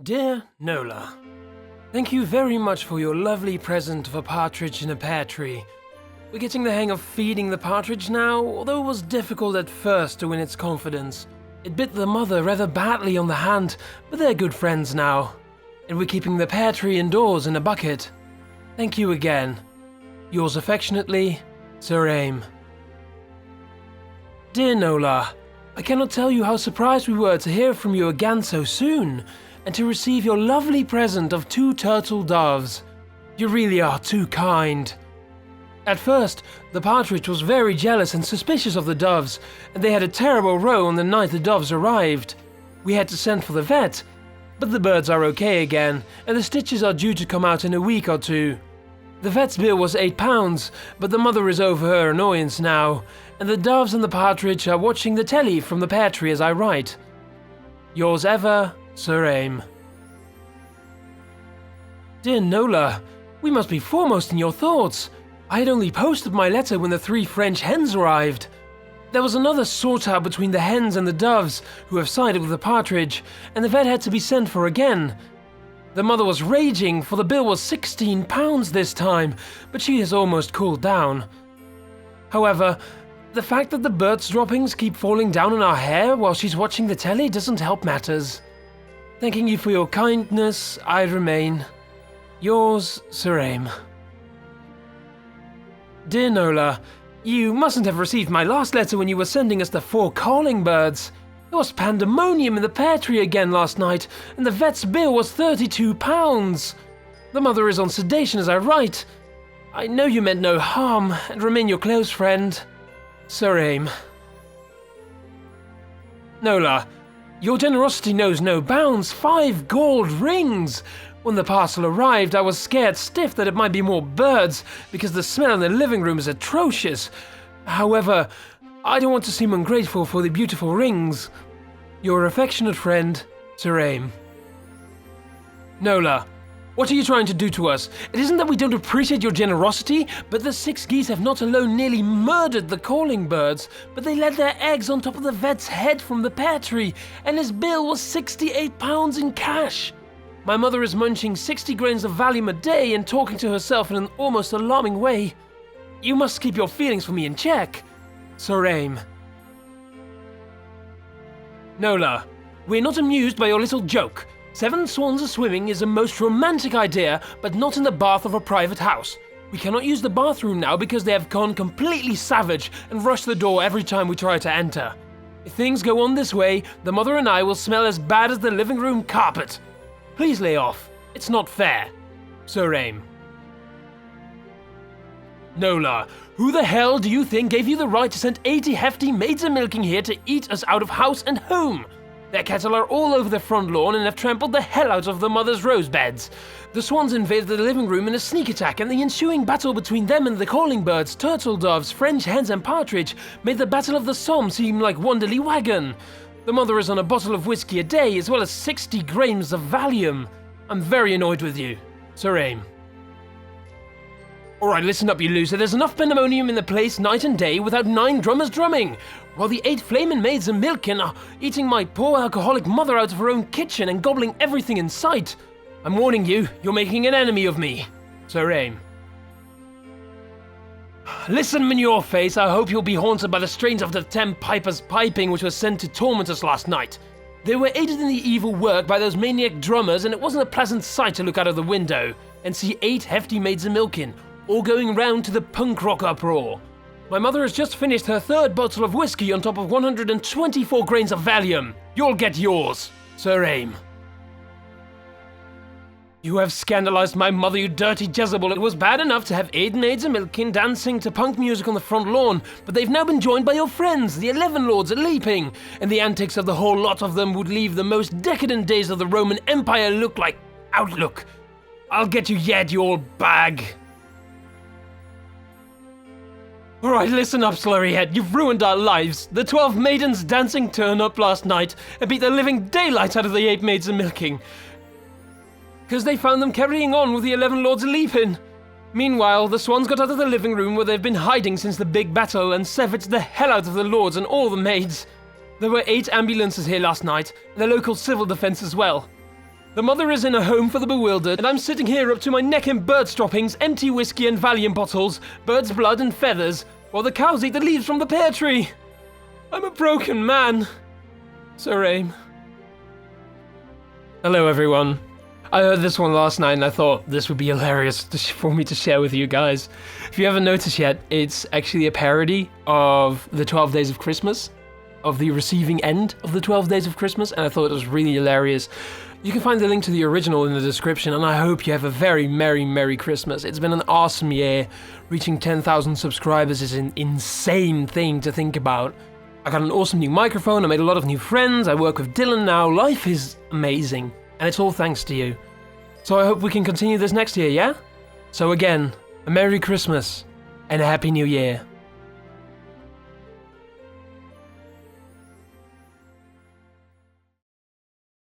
Dear Nola, thank you very much for your lovely present of a partridge in a pear tree. We're getting the hang of feeding the partridge now, although it was difficult at first to win its confidence. It bit the mother rather badly on the hand, but they're good friends now. And we're keeping the pear tree indoors in a bucket. Thank you again. Yours affectionately, Sir Ayme. Dear Nola, I cannot tell you how surprised we were to hear from you again so soon, and to receive your lovely present of 2 turtle doves. You really are too kind. At first, the partridge was very jealous and suspicious of the doves, and they had a terrible row on the night the doves arrived. We had to send for the vet, but the birds are okay again, and the stitches are due to come out in a week or 2. The vet's bill was £8, but the mother is over her annoyance now, and the doves and the partridge are watching the telly from the pear tree as I write. Yours ever, Sir Ayme. Dear Nola, we must be foremost in your thoughts. I had only posted my letter when the 3 French hens arrived. There was another sort-out between the hens and the doves, who have sided with the partridge, and the vet had to be sent for again. The mother was raging, for the bill was £16 this time, but she has almost cooled down. However, the fact that the birds' droppings keep falling down on our hair while she's watching the telly doesn't help matters. Thanking you for your kindness, I remain. Yours, Sir Ayme. Dear Nola, you mustn't have received my last letter when you were sending us the 4 calling birds. There was pandemonium in the pear tree again last night, and the vet's bill was £32. The mother is on sedation as I write. I know you meant no harm, and remain your close friend, Sir Ayme. Nola, your generosity knows no bounds. 5 gold rings! When the parcel arrived, I was scared stiff that it might be more birds, because the smell in the living room is atrocious. However, I don't want to seem ungrateful for the beautiful rings. Your affectionate friend, Sir Ayme. Nola, what are you trying to do to us? It isn't that we don't appreciate your generosity, but the 6 geese have not alone nearly murdered the calling birds, but they laid their eggs on top of the vet's head from the pear tree, and his bill was £68 in cash. My mother is munching 60 grains of Valium a day and talking to herself in an almost alarming way. You must keep your feelings for me in check, Sir Ayme. Nola, we're not amused by your little joke. 7 swans a-swimming is a most romantic idea, but not in the bath of a private house. We cannot use the bathroom now because they have gone completely savage and rush the door every time we try to enter. If things go on this way, the mother and I will smell as bad as the living room carpet. Please lay off. It's not fair. Sir Ayme. Nola, who the hell do you think gave you the right to send 80 hefty maids a-milking here to eat us out of house and home? Their cattle are all over the front lawn and have trampled the hell out of the mother's rose beds. The swans invaded the living room in a sneak attack, and the ensuing battle between them and the calling birds, turtle doves, French hens and partridge made the Battle of the Somme seem like Wanderly Wagon. The mother is on a bottle of whiskey a day, as well as 60 grains of Valium. I'm very annoyed with you, Sir Ayme. Alright, listen up, you loser. There's enough pandemonium in the place night and day without 9 drummers drumming, while the 8 flamin' maids are milking are eating my poor alcoholic mother out of her own kitchen and gobbling everything in sight. I'm warning you, you're making an enemy of me, Sir Ayme. Listen, manure face, I hope you'll be haunted by the strains of the 10 pipers piping which was sent to torment us last night. They were aided in the evil work by those maniac drummers, and it wasn't a pleasant sight to look out of the window and see 8 hefty maids a-milking, all going round to the punk rock uproar. My mother has just finished her 3rd bottle of whiskey on top of 124 grains of Valium. You'll get yours, Sir Ayme. You have scandalized my mother, you dirty Jezebel. It was bad enough to have 8 maids a-milking dancing to punk music on the front lawn, but they've now been joined by your friends, the 11 lords a-leaping, and the antics of the whole lot of them would leave the most decadent days of the Roman Empire look like outlook. I'll get you yet, you old bag. Alright, listen up, slurryhead. You've ruined our lives. The 12 maidens dancing turn up last night and beat the living daylight out of the 8 maids a-milking, because they found them carrying on with the 11 lords a-leaping. Meanwhile, the swans got out of the living room where they've been hiding since the big battle and savaged the hell out of the lords and all the maids. There were 8 ambulances here last night, and the local civil defense as well. The mother is in a home for the bewildered, and I'm sitting here up to my neck in bird droppings, empty whiskey and Valium bottles, bird's blood and feathers, while the cows eat the leaves from the pear tree. I'm a broken man. Sir Ayme. Hello, everyone. I heard this one last night and I thought this would be hilarious for me to share with you guys. If you haven't noticed yet, it's actually a parody of the 12 Days of Christmas, of the receiving end of the 12 Days of Christmas, and I thought it was really hilarious. You can find the link to the original in the description, and I hope you have a very Merry Christmas. It's been an awesome year. Reaching 10,000 subscribers is an insane thing to think about. I got an awesome new microphone, I made a lot of new friends, I work with Dylan now, life is amazing. And it's all thanks to you. So I hope we can continue this next year, yeah? So again, a Merry Christmas and a Happy New Year.